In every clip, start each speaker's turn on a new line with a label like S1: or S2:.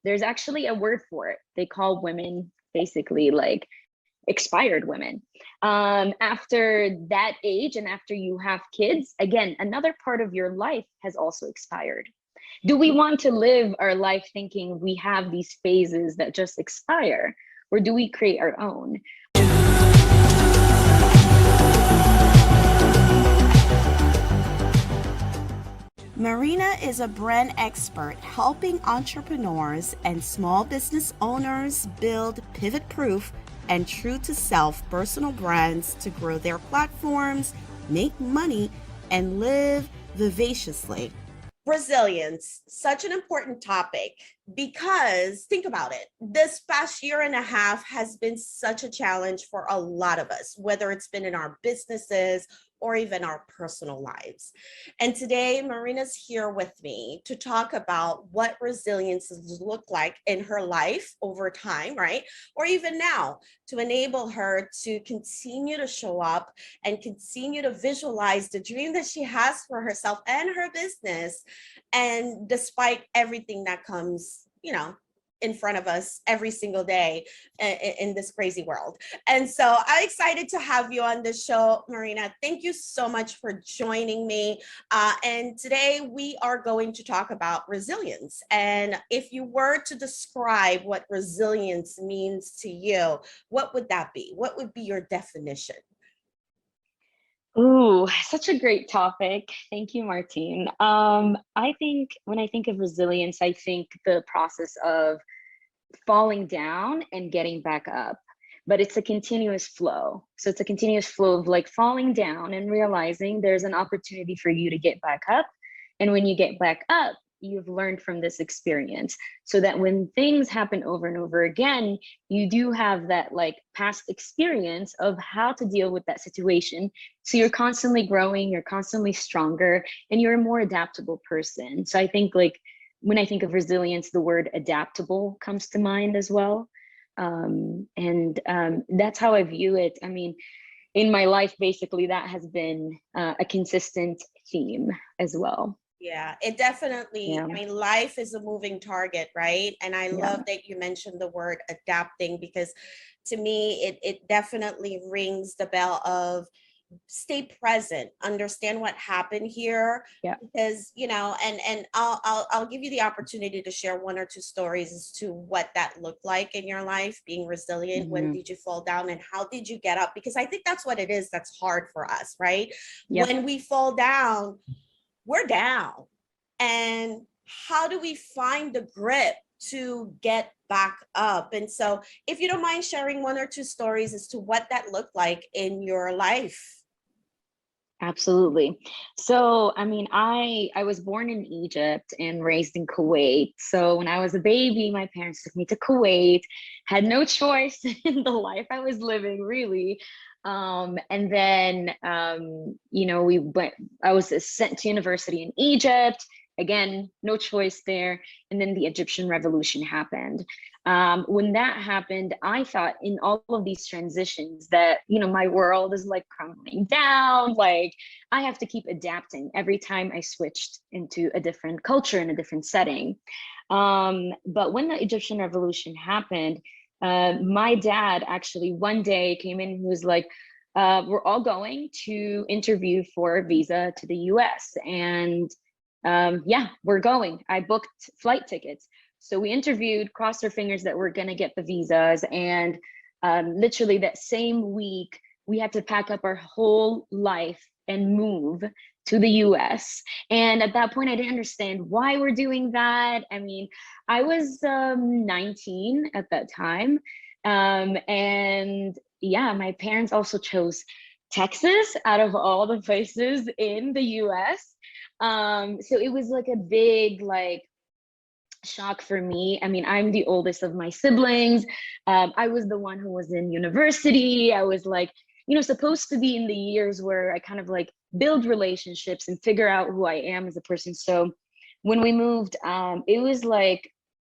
S1: there's actually a word for it. They call women basically like expired women. After that age and after you have kids, again, another part of your life has also expired. Do we want to live our life thinking we have these phases that just expire, or do we create our own?
S2: Marina is a brand expert helping entrepreneurs and small business owners build pivot-proof and true-to-self personal brands to grow their platforms, make money, and live vivaciously. Resilience, such an important topic because think about it. This past year and a half has been such a challenge for a lot of us, whether it's been in our businesses or even our personal lives. And today, Marina's here with me to talk about what resilience look like in her life over time, right? Or even now, to enable her to continue to show up and continue to visualize the dream that she has for herself and her business. And despite everything that comes, in front of us every single day in this crazy world. And so I'm excited to have you on the show, Marina. Thank you so much for joining me. And today we are going to talk about resilience. And if you were to describe what resilience means to you, what would that be? What would be your definition?
S1: Ooh, such a great topic. Thank you, Martine. I think when I think of resilience, I think the process of falling down and getting back up, but it's a continuous flow. So it's a continuous flow of like falling down and realizing there's an opportunity for you to get back up. And when you get back up, you've learned from this experience so that when things happen over and over again, you do have that like past experience of how to deal with that situation. So you're constantly growing, you're constantly stronger, and you're a more adaptable person. So I think like when I think of resilience, the word adaptable comes to mind as well. That's how I view it. I mean, in my life, basically, that has been a consistent theme as well.
S2: Yeah, it definitely,
S1: Yeah.
S2: I mean, life is a moving target, right? And I love that you mentioned the word adapting, because to me, it definitely rings the bell of stay present, understand what happened here.
S1: Yeah.
S2: Because, and I'll give you the opportunity to share one or two stories as to what that looked like in your life, being resilient. Mm-hmm. When did you fall down and how did you get up? Because I think that's what it is that's hard for us, right? Yep. When we fall down, we're down. And how do we find the grit to get back up? And so if you don't mind sharing one or two stories as to what that looked like in your life.
S1: Absolutely. So, I mean, I was born in Egypt and raised in Kuwait. So when I was a baby, my parents took me to Kuwait, had no choice in the life I was living, really. And then, I was sent to university in Egypt. Again, no choice there. And then the Egyptian revolution happened. When that happened, I thought in all of these transitions that, my world is like crumbling down. Like I have to keep adapting every time I switched into a different culture in a different setting. But when the Egyptian revolution happened, my dad actually one day came in and was like, we're all going to interview for a visa to the US. And we're going. I booked flight tickets. So we interviewed, crossed our fingers that we're going to get the visas. And literally that same week, we had to pack up our whole life and move to the US. And at that point, I didn't understand why we're doing that. I mean, I was 19 at that time. My parents also chose Texas out of all the places in the US. So it was like a big, shock for me. I mean, I'm the oldest of my siblings. I was the one who was in university. I was supposed to be in the years where I kind of build relationships and figure out who I am as a person. So when we moved, it was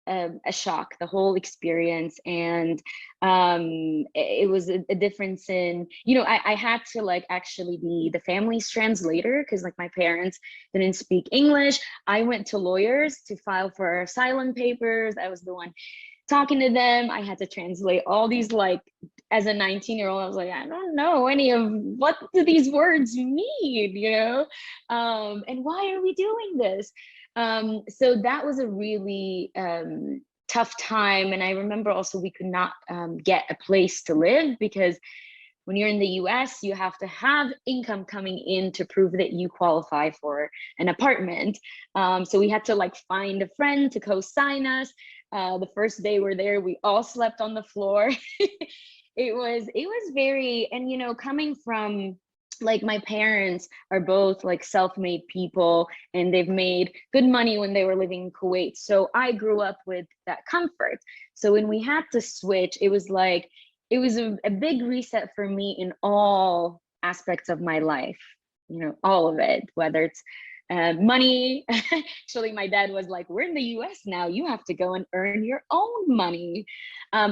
S1: a shock, the whole experience. And it was a difference in, you know, I had to like actually be the family's translator because like my parents didn't speak English. I went to lawyers to file for asylum papers. I was the one talking to them. I had to translate all these, like, as a 19-year-old, I was like, I don't know any of what do these words mean, you know? And why are we doing this? So that was a really tough time. And I remember also we could not get a place to live because when you're in the US, you have to have income coming in to prove that you qualify for an apartment. So we had to like find a friend to co-sign us. The first day we're there, we all slept on the floor. It was very, and you know, coming from like my parents are both like self-made people and they've made good money when they were living in Kuwait. So I grew up with that comfort. So when we had to switch, it was like, it was a big reset for me in all aspects of my life, you know, all of it, whether it's money. Actually, my dad was like, we're in the US now, you have to go and earn your own money.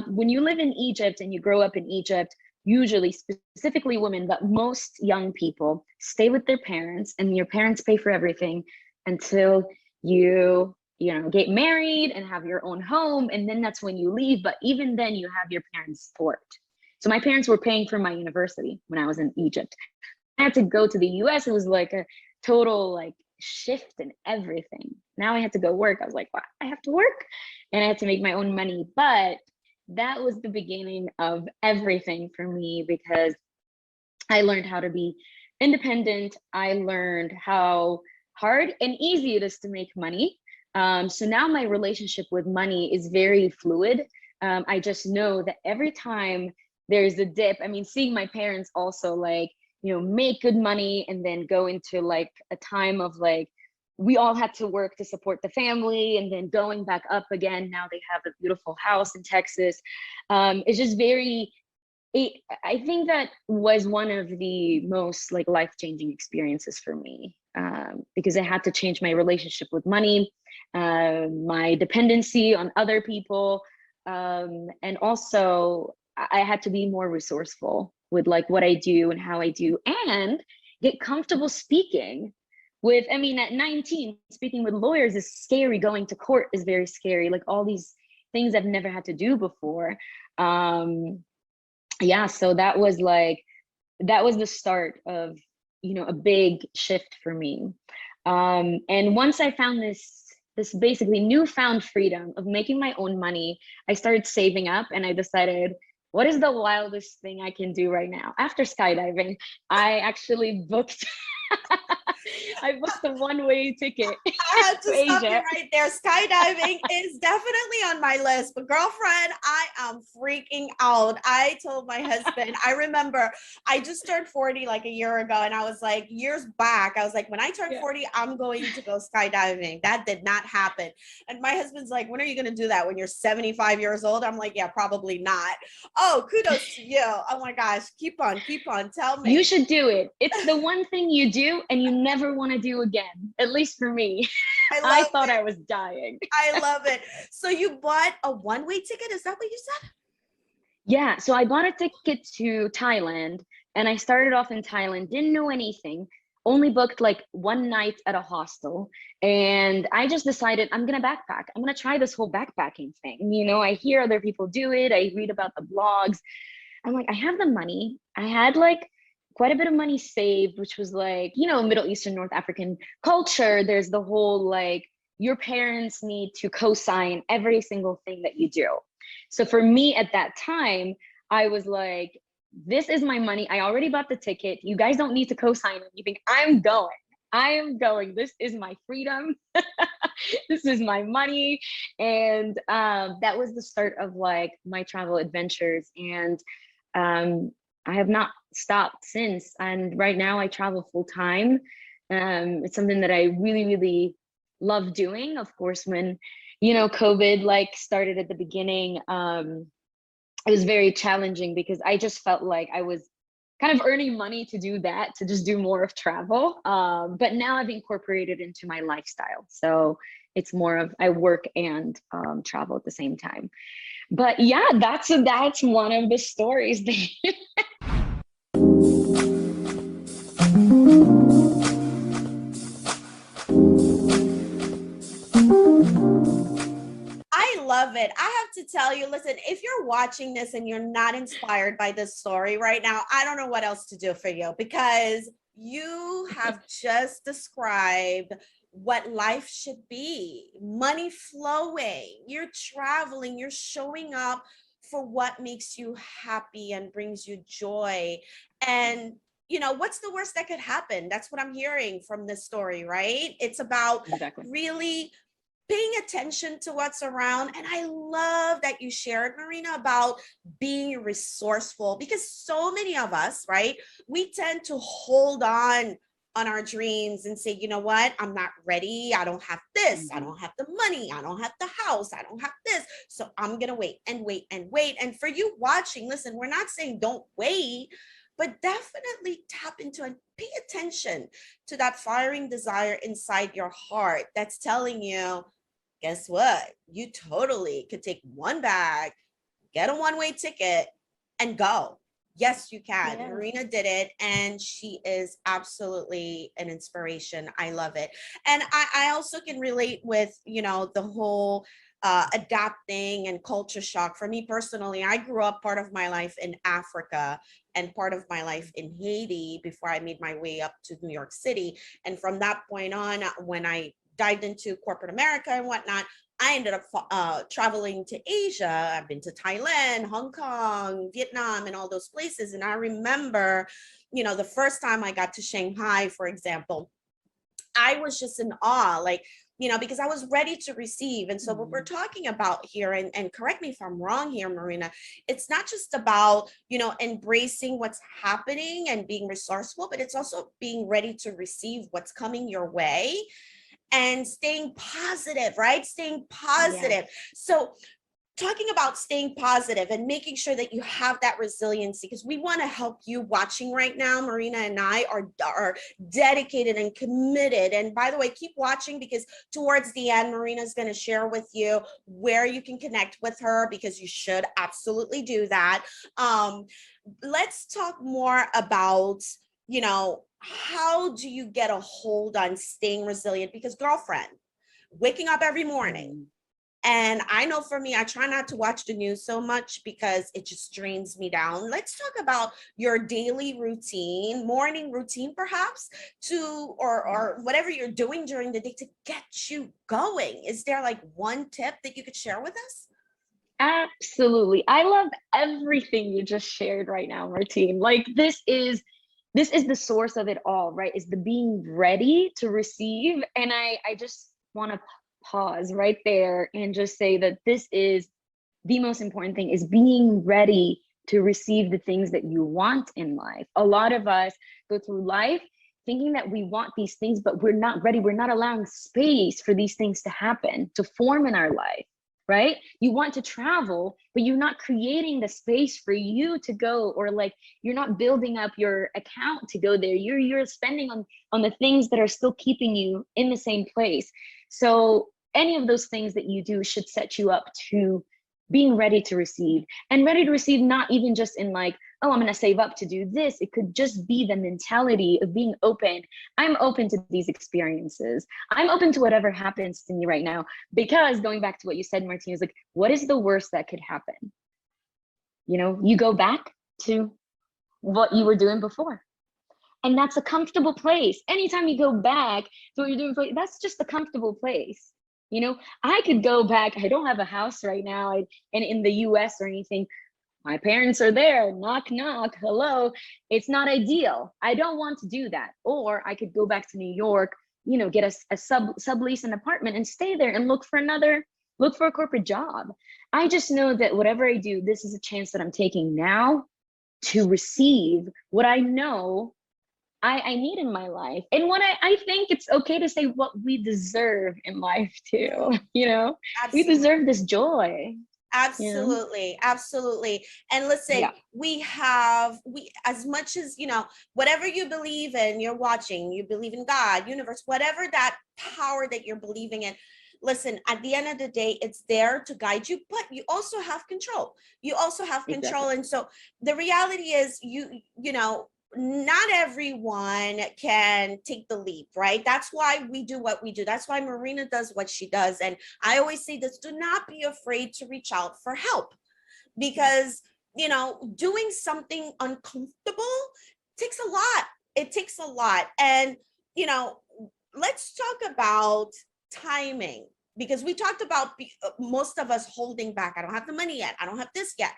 S1: When you live in Egypt and you grow up in Egypt, usually, specifically women, but most young people stay with their parents and your parents pay for everything until you know, get married and have your own home. And then that's when you leave. But even then you have your parents' support. So my parents were paying for my university when I was in Egypt. I had to go to the US. It was like a total like shift in everything. Now I had to go work. I was like, wow, I have to work and I had to make my own money. But that was the beginning of everything for me because I learned how to be independent. I learned how hard and easy it is to make money. So now my relationship with money is very fluid. I just know that every time there's a dip, I mean, seeing my parents also like, you know, make good money and then go into like a time of like, we all had to work to support the family and then going back up again. Now they have a beautiful house in Texas. It's just very, I think that was one of the most like life-changing experiences for me because I had to change my relationship with money, my dependency on other people, and also I had to be more resourceful with like what I do and how I do and get comfortable speaking with, I mean, at 19, speaking with lawyers is scary. Going to court is very scary. Like all these things I've never had to do before. Yeah, so that was the start of, you know, a big shift for me. And once I found this basically newfound freedom of making my own money, I started saving up and I decided, what is the wildest thing I can do right now? After skydiving, I actually booked I booked a one-way ticket
S2: I have to
S1: to
S2: stop you
S1: Asia.
S2: right there. Skydiving is definitely on my list, but girlfriend, I am freaking out. I told my husband, I remember I just turned 40 like a year ago, and I was like, years back, I was like, when I turn 40, I'm going to go skydiving. That did not happen. And my husband's like, when are you going to do that? When you're 75 years old? I'm like, yeah, probably not. Oh, kudos to you. Oh my gosh. Keep on. Tell me.
S1: You should do it. It's the one thing you do and you never want to do again, at least for me. I thought I was dying.
S2: I love it. So you bought a one-way ticket? Is that what you said?
S1: Yeah, so I bought a ticket to Thailand and I started off in Thailand, didn't know anything, only booked like one night at a hostel. And I just decided I'm going to backpack. I'm going to try this whole backpacking thing. You know, I hear other people do it. I read about the blogs. I'm like, I have the money. I had like quite a bit of money saved, which was like, you know, Middle Eastern, North African culture. There's the whole like, your parents need to co-sign every single thing that you do. So for me at that time, I was like, this is my money. I already bought the ticket. You guys don't need to co-sign anything. I'm going. I am going. This is my freedom. This is my money. And that was the start of like my travel adventures. And I have not stopped since. And right now I travel full time. It's something that I really, really love doing. Of course, when, you know, COVID like started at the beginning, it was very challenging because I just felt like I was kind of earning money to do that, to just do more of travel. But now I've incorporated into my lifestyle. So it's more of I work and travel at the same time. But yeah, that's one of the stories.
S2: I love it. I have to tell you, listen, if you're watching this and you're not inspired by this story right now, I don't know what else to do for you, because you have just described what life should be. Money flowing, you're traveling, you're showing up for what makes you happy and brings you joy. And what's the worst that could happen? That's what I'm hearing from this story, right? It's about
S1: Exactly.
S2: really paying attention to what's around. And I love that you shared, Marina, about being resourceful, because so many of us, right, we tend to hold on our dreams and say, you know what, I'm not ready. I don't have this. I don't have the money. I don't have the house. I don't have this. So I'm going to wait and wait and wait. And for you watching, listen, we're not saying don't wait, but definitely tap into and pay attention to that firing desire inside your heart that's telling you, guess what? You totally could take one bag, get a one-way ticket, and go. Yes, you can.
S1: Yeah.
S2: Marina did it, and she is absolutely an inspiration. I love it. And I also can relate with, the whole adapting and culture shock. For me personally, I grew up part of my life in Africa and part of my life in Haiti before I made my way up to New York City. And from that point on, when I dived into corporate America and whatnot, I ended up traveling to Asia. I've been to Thailand, Hong Kong, Vietnam, and all those places. And I remember, the first time I got to Shanghai, for example, I was just in awe, like, because I was ready to receive. And so what we're talking about here, and correct me if I'm wrong here, Marina, it's not just about, embracing what's happening and being resourceful, but it's also being ready to receive what's coming your way and staying positive, right? Staying positive. Yeah. So talking about staying positive and making sure that you have that resiliency, because we want to help you watching right now. Marina and I are dedicated and committed. And by the way, keep watching, because towards the end, Marina is going to share with you where you can connect with her, because you should absolutely do that. Let's talk more about, how do you get a hold on staying resilient? Because girlfriend, waking up every morning, and I know for me, I try not to watch the news so much because it just drains me down. Let's talk about your daily routine, morning routine, perhaps, or whatever you're doing during the day to get you going. Is there like one tip that you could share with us?
S1: Absolutely. I love everything you just shared right now, Martine. Like this is the source of it all, right? Is the being ready to receive. And I just want to pause right there and just say that this is the most important thing, is being ready to receive the things that you want in life. A lot of us go through life thinking that we want these things, but we're not ready. We're not allowing space for these things to happen, to form in our life, right? You want to travel, but you're not creating the space for you to go, or like you're not building up your account to go there. You're spending on the things that are still keeping you in the same place. So any of those things that you do should set you up to being ready to receive, and ready to receive, not even just in like, oh, I'm going to save up to do this. It could just be the mentality of being open. I'm open to these experiences. I'm open to whatever happens to me right now, because going back to what you said, Martine, is like, what is the worst that could happen? You go back to what you were doing before. And that's a comfortable place. Anytime you go back to what you're doing, that's just a comfortable place. I could go back. I don't have a house right now, and in the US or anything. My parents are there, knock, knock, hello. It's not ideal. I don't want to do that. Or I could go back to New York, get a sublease an apartment and stay there and look for a corporate job. I just know that whatever I do, this is a chance that I'm taking now to receive what I know I need in my life. And what I think it's okay to say what we deserve in life too.
S2: Absolutely.
S1: We deserve this joy.
S2: Absolutely. Absolutely. And listen, we as much as, whatever you believe in, you're watching, you believe in God, universe, whatever that power that you're believing in, listen, at the end of the day, it's there to guide you, but you also have control. You also have control.
S1: Exactly.
S2: And so the reality is you know, not everyone can take the leap, right? That's why we do what we do. That's why Marina does what she does. And I always say this, do not be afraid to reach out for help, because, you know, doing something uncomfortable takes a lot. It takes a lot. And, you know, let's talk about timing, because we talked about most of us holding back. I don't have the money yet. I don't have this yet.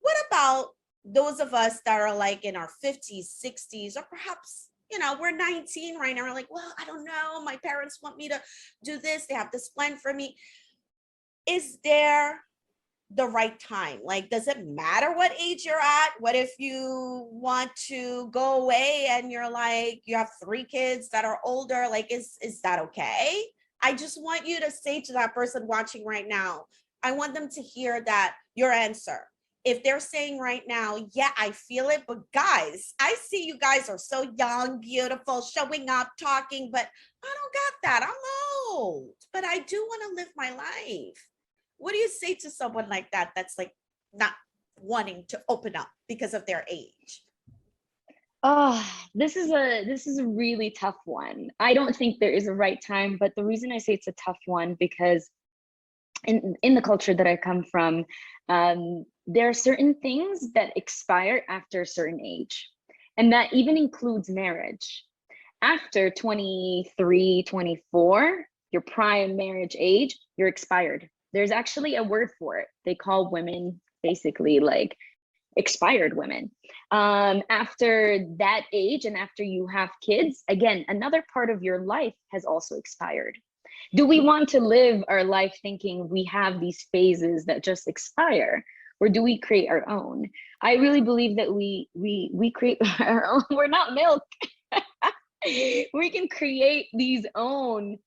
S2: What about those of us that are like in our 50s, 60s, or perhaps, you know, we're 19 right now. We're like, well, I don't know. My parents want me to do this. They have this plan for me. Is there the right time? Like, does it matter what age you're at? What if you want to go away and you're like, you have 3 kids that are older? Like, is that okay? I just want you to say to that person watching right now, I want them to hear that your answer. If they're saying right now, yeah, I feel it, but guys, I see you guys are so young, beautiful, showing up, talking, but I don't got that. I'm old, but I do want to live my life. What do you say to someone like that that's like not wanting to open up because of their age?
S1: Oh, this is a really tough one. I don't think there is a right time, but the reason I say it's a tough one, because in the culture that I come from, there are certain things that expire after a certain age, and that even includes marriage. After 23, 24, your prime marriage age, you're expired. There's actually a word for it. They call women basically like expired women. After that age and after you have kids, again, another part of your life has also expired. Do we want to live our life thinking we have these phases that just expire, or do we create our own? I really believe that we create our own. We're not milk. We can create these own,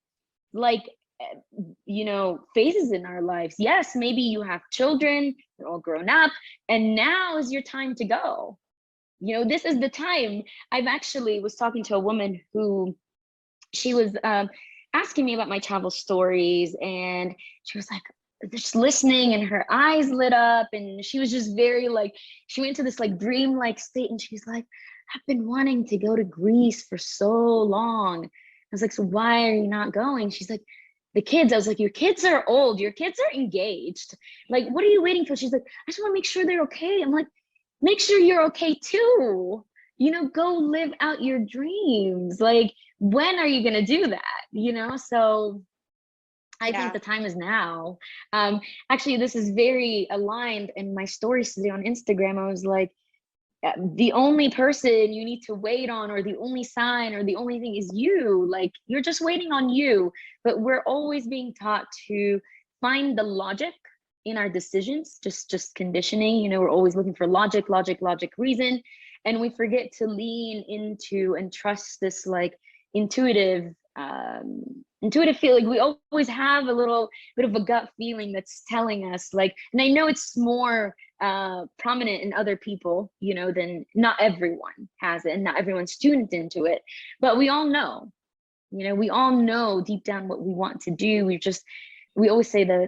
S1: like, you know, phases in our lives. Yes, maybe you have children, they're all grown up, and now is your time to go. You know, this is the time. I've actually was talking to a woman who, she was asking me about my travel stories, and she was like just listening, and her eyes lit up, and she was just very like, she went into this like dream-like state, and she's like, I've been wanting to go to Greece for so long. I was like, so why are you not going? She's like, the kids. I was like, your kids are old, your kids are engaged, like what are you waiting for? She's like, I just want to make sure they're okay. I'm like, make sure you're okay too, you know, go live out your dreams. Like, when are you going to do that, you know? So I think the time is now. Actually, this is very aligned in my stories today on Instagram. I was like, the only person you need to wait on, or the only sign, or the only thing is you. Like, you're just waiting on you. But we're always being taught to find the logic in our decisions, just conditioning. You know, we're always looking for logic, reason, and we forget to lean into and trust this like intuitive feeling. We always have a little bit of a gut feeling that's telling us, like, and I know it's more prominent in other people, you know, than, not everyone has it and not everyone's tuned into it, but we all know, you know, we all know deep down what we want to do. We always say the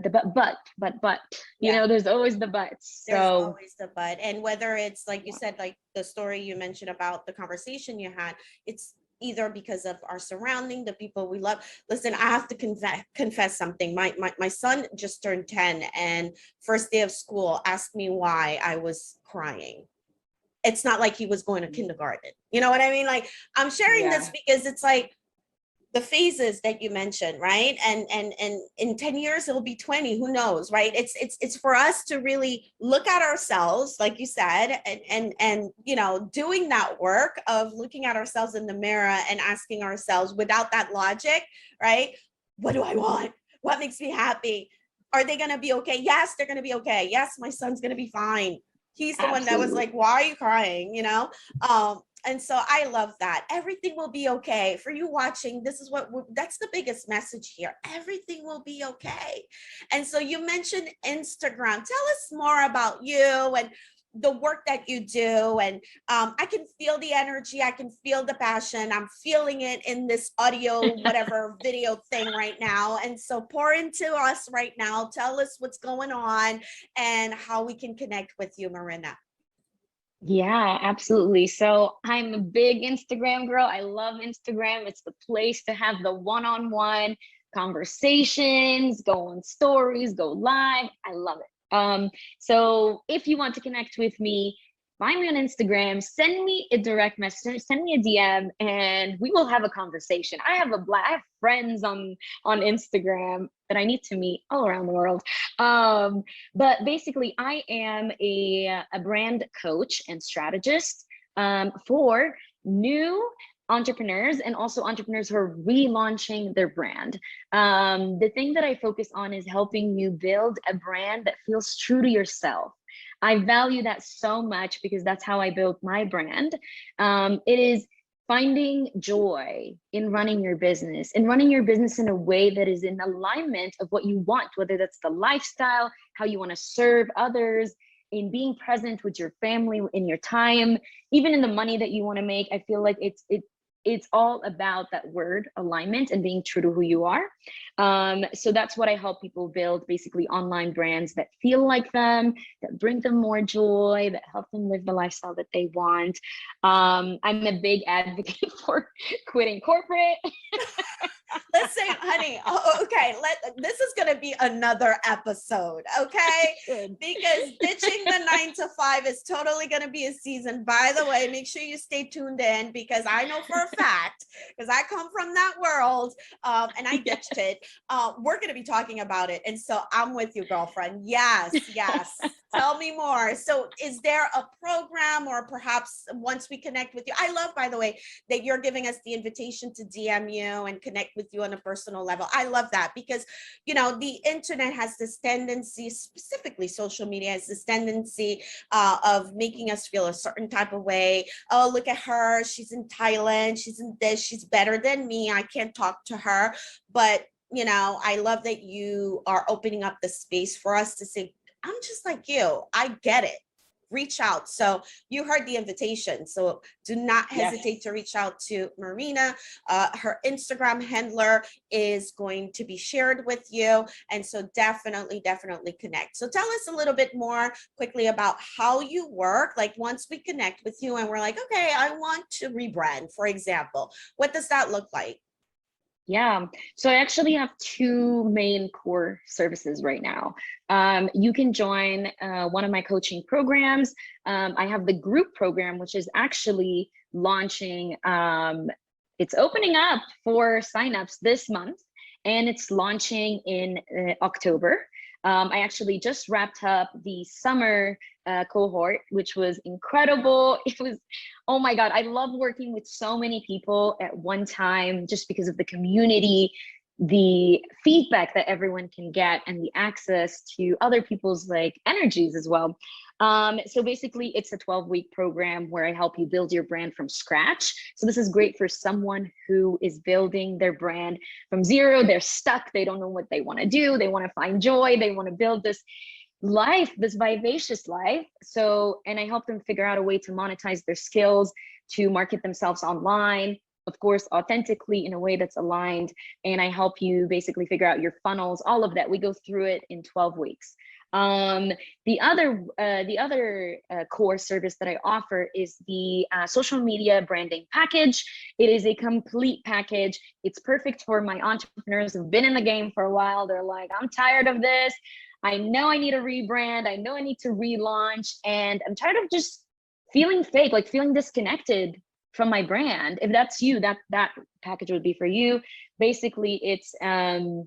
S1: but, you know, there's always the buts.
S2: There's
S1: So
S2: always the but. And whether it's like you said, like the story you mentioned about the conversation you had, it's either because of our surrounding, the people we love. Listen, I have to confess something. My son just turned 10, and first day of school asked me why I was crying. It's not like he was going to kindergarten. You know what I mean? Like, I'm sharing this because it's like the phases that you mentioned, right? And in 10 years it'll be 20, who knows, right? It's for us to really look at ourselves, like you said, and you know, doing that work of looking at ourselves in the mirror and asking ourselves, without that logic, right? What do I want? What makes me happy? Are they going to be okay? Yes, they're going to be okay. Yes, my son's going to be fine. He's the one that was like, why are you crying? You know? And so I love that. Everything will be okay. For you watching, this is that's the biggest message here. Everything will be okay. And so you mentioned Instagram. Tell us more about you and the work that you do, and I can feel the energy, I can feel the passion, I'm feeling it in this audio, whatever video thing right now. And so pour into us right now, tell us what's going on and how we can connect with you, Marina.
S1: Yeah, absolutely. So I'm a big Instagram girl. I love Instagram. It's the place to have the one-on-one conversations, go on stories, go live. I love it. So if you want to connect with me, find me on Instagram, send me a direct message, send me a DM, and we will have a conversation. I have friends on Instagram that I need to meet all around the world. But basically, I am a brand coach and strategist for new entrepreneurs and also entrepreneurs who are relaunching their brand. The thing that I focus on is helping you build a brand that feels true to yourself. I value that so much because that's how I built my brand. It is finding joy in running your business and running your business in a way that is in alignment of what you want, whether that's the lifestyle, how you want to serve others, in being present with your family, in your time, even in the money that you want to make. I feel like it's all about that word alignment and being true to who you are. So that's what I help people build, basically online brands that feel like them, that bring them more joy, that help them live the lifestyle that they want. I'm a big advocate for quitting corporate.
S2: Let's say, honey, okay, this is going to be another episode, okay? Because ditching the 9 to 5 is totally going to be a season. By the way, make sure you stay tuned in, because I know for a fact, because I come from that world and I ditched it. We're going to be talking about it. And so I'm with you, girlfriend. Yes, yes. Tell me more. So is there a program, or perhaps once we connect with you? I love, by the way, that you're giving us the invitation to DM you and connect with you on a personal level. I love that, because, you know, the internet has this tendency, specifically social media has this tendency of making us feel a certain type of way. Oh, look at her. She's in Thailand. She's in this. She's better than me. I can't talk to her. But, you know, I love that you are opening up the space for us to say, I'm just like you. I get it. Reach out. So you heard the invitation. So do not hesitate to reach out to Marina. Her Instagram handler is going to be shared with you. And so definitely connect. So tell us a little bit more quickly about how you work. Like once we connect with you and we're like, okay, I want to rebrand, for example, what does that look like?
S1: Yeah, so I actually have two main core services right now. You can join one of my coaching programs. I have the group program, which is actually launching. It's opening up for signups this month, and it's launching in October. I actually just wrapped up the summer cohort, which was incredible. It was, oh my God, I love working with so many people at one time just because of the community, the feedback that everyone can get, and the access to other people's like energies as well. So basically it's a 12-week program where I help you build your brand from scratch. So this is great for someone who is building their brand from zero. They're stuck. They don't know what they want to do. They want to find joy. They want to build this life, this vivacious life. So, and I help them figure out a way to monetize their skills, to market themselves online, of course, authentically in a way that's aligned. And I help you basically figure out your funnels, all of that. We go through it in 12 weeks. The other core service that I offer is the social media branding package. It is a complete package. It's perfect for my entrepreneurs who've been in the game for a while. They're like, I'm tired of this. I know I need a rebrand. I know I need to relaunch, and I'm tired of just feeling fake, like feeling disconnected from my brand. If that's you, that package would be for you. Basically, it's a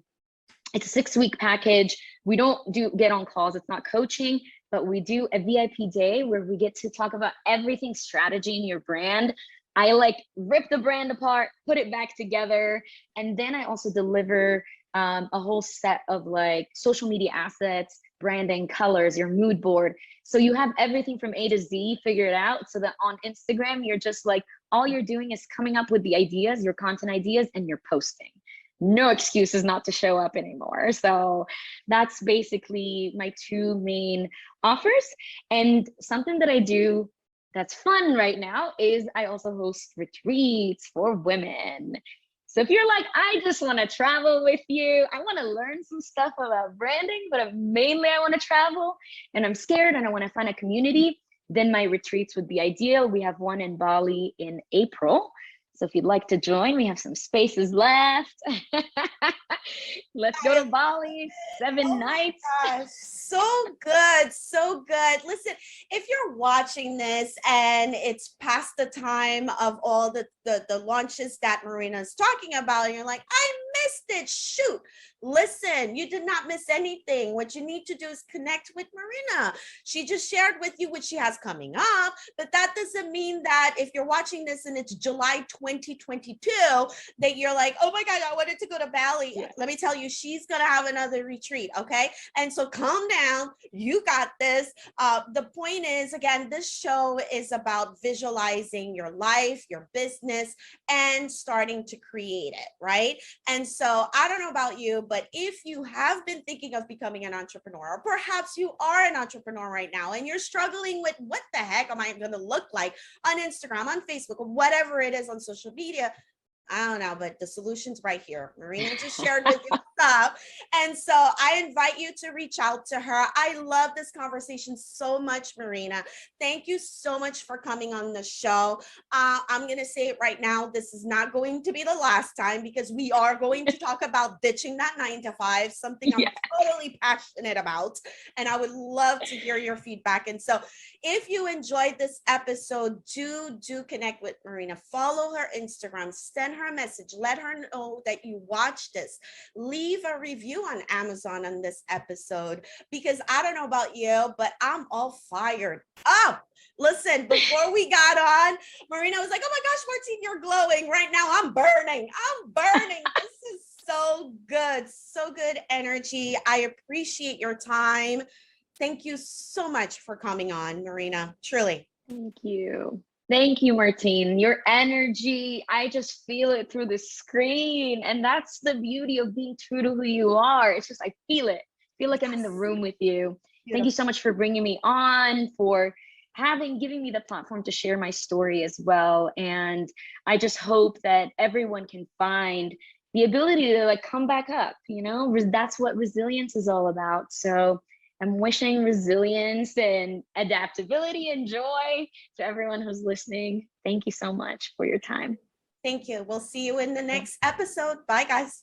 S1: 6-week package. We don't get on calls. It's not coaching, but we do a VIP day where we get to talk about everything strategy in your brand. I like rip the brand apart, put it back together. And then I also deliver a whole set of like social media assets, branding, colors, your mood board. So you have everything from A to Z figured out, so that on Instagram, you're just like, all you're doing is coming up with the ideas, your content ideas, and you're posting. no excuses not to show up anymore. So that's basically my two main offers. And something that I do that's fun right now is I also host retreats for women. So if you're like, I just want to travel with you, I want to learn some stuff about branding, but mainly I want to travel and I'm scared and I want to find a community, then my retreats would be ideal. We have one in Bali in April. So if you'd like to join, we have some spaces left. Let's go to Bali, 7 nights.
S2: Gosh, so good, so good. Listen, if you're watching this and it's past the time of all the launches that Marina is talking about, and you're like, I missed it, shoot. Listen, you did not miss anything. What you need to do is connect with Marina. She just shared with you what she has coming up, but that doesn't mean that if you're watching this and it's July 2022, that you're like, oh my God, I wanted to go to Bali.
S1: Yes.
S2: Let me tell you, she's going to have another retreat, okay? And so calm down. You got this. The point is, again, this show is about visualizing your life, your business, and starting to create it, right? And so I don't know about you, but if you have been thinking of becoming an entrepreneur, or perhaps you are an entrepreneur right now and you're struggling with what the heck am I going to look like on Instagram, on Facebook, or whatever it is on social media, I don't know, but the solution's right here. Marina just shared with you stuff. And so I invite you to reach out to her. I love this conversation so much, Marina. Thank you so much for coming on the show. I'm going to say it right now. This is not going to be the last time because we are going to talk about ditching that 9 to 5, something I'm totally passionate about. And I would love to hear your feedback. And so if you enjoyed this episode, do connect with Marina. Follow her Instagram, send her a message, let her know that you watched this. Leave a review on Amazon on this episode, because I don't know about you, but I'm all fired up. Listen, before we got on, Marina was like, oh my gosh, Martine, you're glowing right now. I'm burning. This is so good energy. I appreciate your time. Thank you so much for coming on, Marina, truly.
S1: Thank you. Thank you, Martine. Your energy, I just feel it through the screen. And that's the beauty of being true to who you are. It's just, I feel it. I feel like I'm in the room with you. Beautiful. Thank you so much for bringing me on, for giving me the platform to share my story as well. And I just hope that everyone can find the ability to like come back up, you know, that's what resilience is all about. So I'm wishing resilience and adaptability and joy to everyone who's listening. Thank you so much for your time.
S2: Thank you. We'll see you in the next episode. Bye, guys.